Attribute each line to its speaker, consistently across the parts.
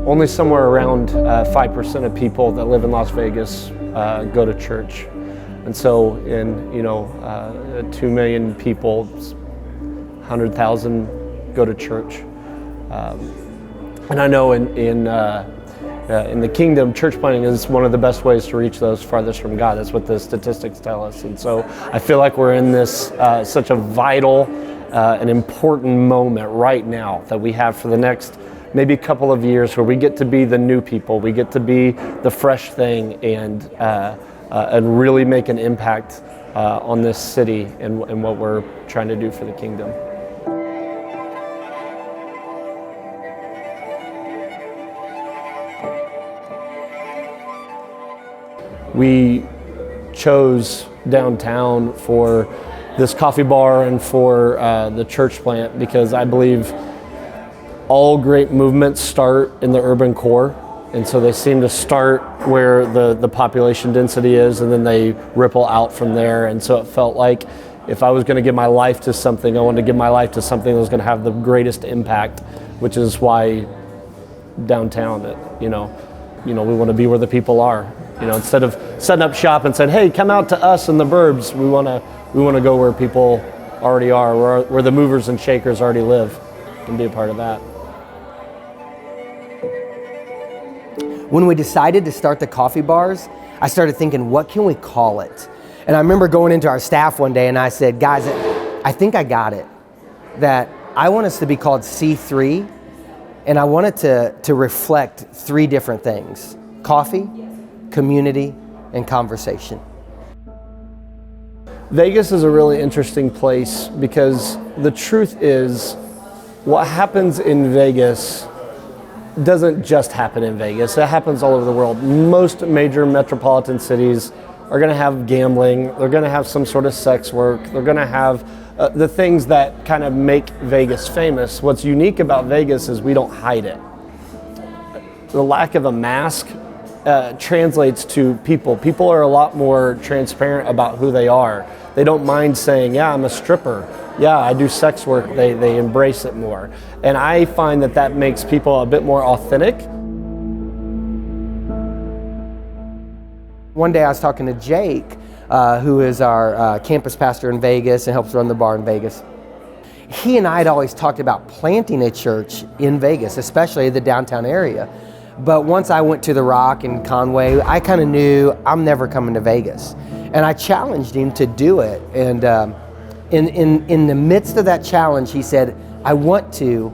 Speaker 1: only somewhere around 5% of people that live in Las Vegas go to church. And so in 2 million people, 100,000 go to church. And I know in the kingdom, church planting is one of the best ways to reach those farthest from God. That's what the statistics tell us. And so I feel like we're in this such a vital and important moment right now that we have for the next maybe a couple of years, where we get to be the new people, we get to be the fresh thing, and really make an impact on this city and what we're trying to do for the kingdom. We chose downtown for this coffee bar and for the church plant because I believe all great movements start in the urban core, and so they seem to start where the population density is, and then they ripple out from there. And so it felt like if I was going to give my life to something, I wanted to give my life to something that was going to have the greatest impact, which is why downtown. We want to be where the people are. Instead of setting up shop and saying, "Hey, come out to us in the burbs," we want to go where people already are, where the movers and shakers already live, and be a part of that.
Speaker 2: When we decided to start the coffee bars, I started thinking, what can we call it? And I remember going into our staff one day and I said, guys, I think I got it. That I want us to be called C3, and I want it to reflect 3 different things: coffee, community, and conversation.
Speaker 1: Vegas is a really interesting place because the truth is, what happens in Vegas doesn't just happen in Vegas. It happens all over the world. Most major metropolitan cities are going to have gambling. They're going to have some sort of sex work. They're going to have the things that kind of make Vegas famous. What's unique about Vegas is we don't hide it. The lack of a mask translates to people. People are a lot more transparent about who they are. They don't mind saying, "Yeah, I'm a stripper. Yeah, I do sex work." They embrace it more. And I find that makes people a bit more authentic.
Speaker 2: One day I was talking to Jake, who is our campus pastor in Vegas and helps run the bar in Vegas. He and I had always talked about planting a church in Vegas, especially the downtown area. But once I went to the Rock in Conway, I kind of knew I'm never coming to Vegas. And I challenged him to do it. And in the midst of that challenge, he said, "I want to,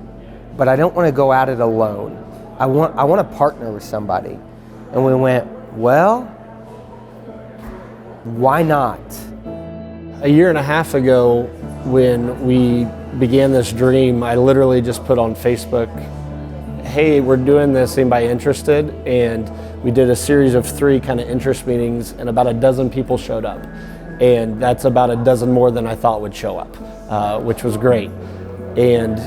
Speaker 2: but I don't want to go at it alone. I want to partner with somebody." And we went, well, why not?
Speaker 1: A year and a half ago, when we began this dream, I literally just put on Facebook, "Hey, we're doing this, anybody interested?" And we did a series of 3 kind of interest meetings, and about a dozen people showed up. And that's about a dozen more than I thought would show up, which was great. And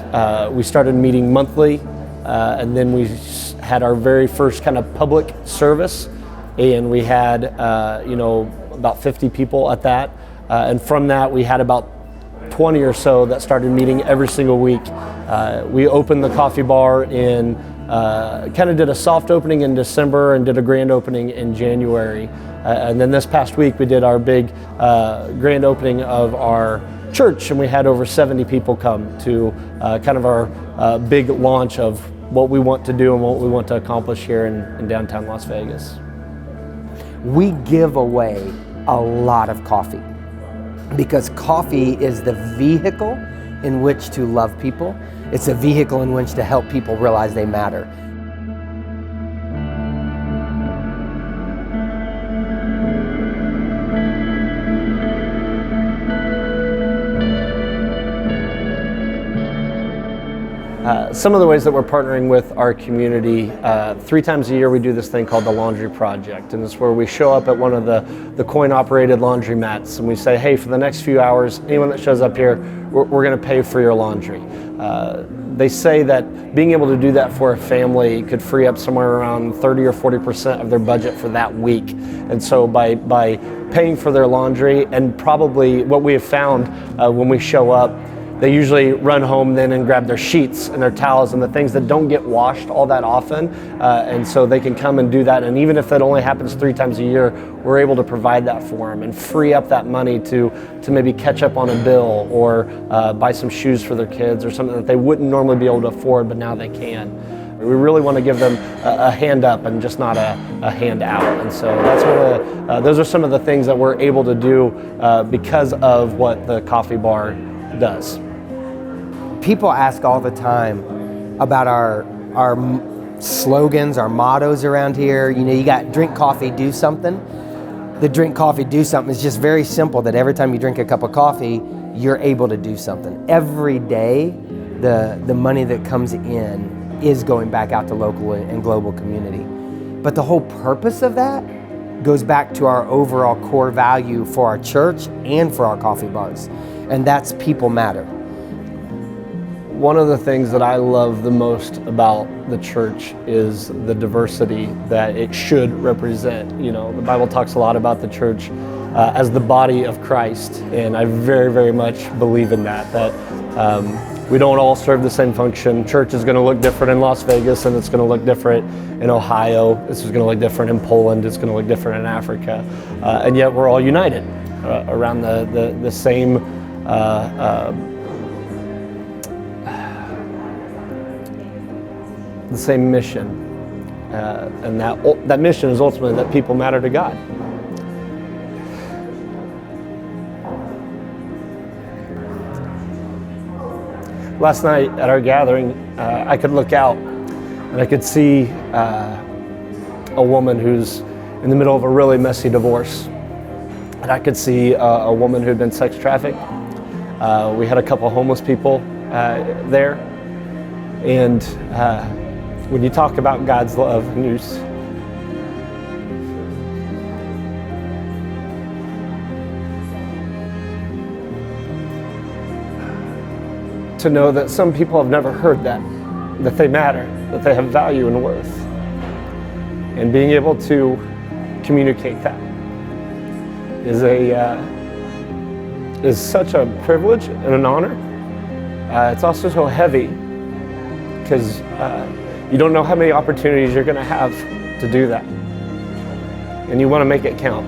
Speaker 1: we started meeting monthly, and then we had our very first kind of public service, and we had about 50 people at that. And from that, we had about 20 or so that started meeting every single week. We opened the coffee bar in, kind of did a soft opening in December and did a grand opening in January. And then this past week we did our big grand opening of our church, and we had over 70 people come to kind of our big launch of what we want to do and what we want to accomplish here in downtown Las Vegas.
Speaker 2: We give away a lot of coffee because coffee is the vehicle in which to love people. It's a vehicle in which to help people realize they matter.
Speaker 1: Some of the ways that we're partnering with our community, 3 times a year we do this thing called the Laundry Project, and it's where we show up at one of the coin-operated laundromats and we say, "Hey, for the next few hours, anyone that shows up here, we're going to pay for your laundry." They say that being able to do that for a family could free up somewhere around 30 or 40% of their budget for that week. And so by paying for their laundry, and probably what we have found when we show up, they usually run home then and grab their sheets and their towels and the things that don't get washed all that often. And so they can come and do that. And even if that only happens 3 times a year, we're able to provide that for them and free up that money to maybe catch up on a bill or buy some shoes for their kids or something that they wouldn't normally be able to afford, but now they can. We really want to give them a hand up and just not a hand out. And so that's those are some of the things that we're able to do because of what the coffee bar does.
Speaker 2: People ask all the time about our slogans, our mottos around here. You know, you got drink coffee, do something. The drink coffee, do something is just very simple, that every time you drink a cup of coffee, you're able to do something. Every day, the money that comes in is going back out to local and global community. But the whole purpose of that goes back to our overall core value for our church and for our coffee bars, and that's people matter.
Speaker 1: One of the things that I love the most about the church is the diversity that it should represent. You know, the Bible talks a lot about the church as the body of Christ, and I very, very much believe in that we don't all serve the same function. Church is going to look different in Las Vegas, and it's going to look different in Ohio. This is going to look different in Poland. It's going to look different in Africa, and yet we're all united around the same the same mission, and that mission is ultimately that people matter to God. Last night at our gathering, I could look out and I could see a woman who's in the middle of a really messy divorce. And I could see a woman who had been sex trafficked. We had a couple homeless people there. And when you talk about God's love, and to know that some people have never heard that they matter, that they have value and worth. And being able to communicate that is such a privilege and an honor. It's also so heavy because you don't know how many opportunities you're going to have to do that. And you want to make it count.